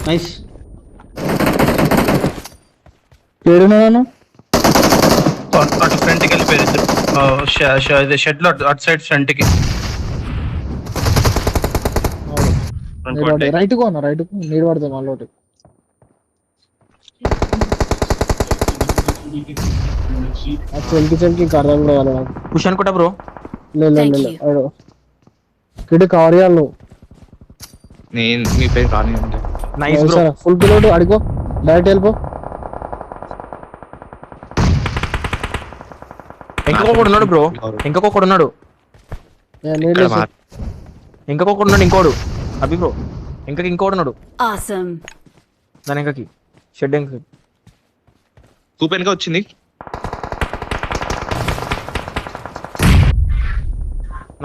Nice. ఏడున్నాను అటు ఫ్రంట్కి వెళ్ళిపోయారు ఇద్దరు. షెడ్ లో అటు సైడ్ ఫ్రంట్ కి రైట్ కు అన్న రైట్ కు నీరు పడతాం మళ్ళీ ఒకటి. చెల్కి కర్రలు కూడా కావాలి నాకు. పుష్ అనుకుంటా బ్రో. లేదు కిడి కవర్ చేయాలి నువ్వు. నేను మీ పేరు కానీ నైస్ బ్రో. ఫుల్ పిలోడ్ అడిగో డైరెక్ట్ వెళ్ళిపో. ఇంకొకడు ఉన్నాడు బ్రో. ఇంకొకడు ఉన్నాడు. ఇంకొకడు ఉన్నాడు. ఇంకోడు అభి బ్రో. ఇంకోడు ఉన్నాడు దాని ఇంకకి షెడ్ ఇంక సూపర్ గా వచ్చింది.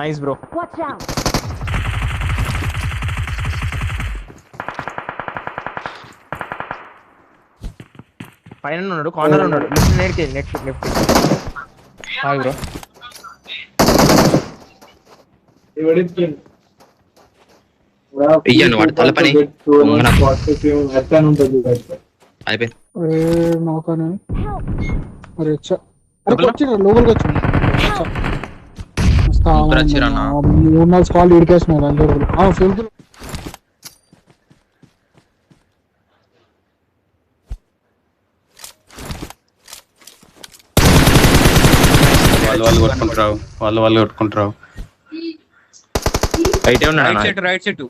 Nice bro. పైన ఉన్నాడు, కార్నర్ ఉన్నాడు. Next bro. ఇయ్యాను వాడు తల పని అయిపోయింది. లోపలికి వచ్చింది. 3-4 స్కాల్ ఇడికేసినారు అందరూ. వాళ్ళు కొట్టుకుంటారు. బయటే ఉన్నాడు. Right side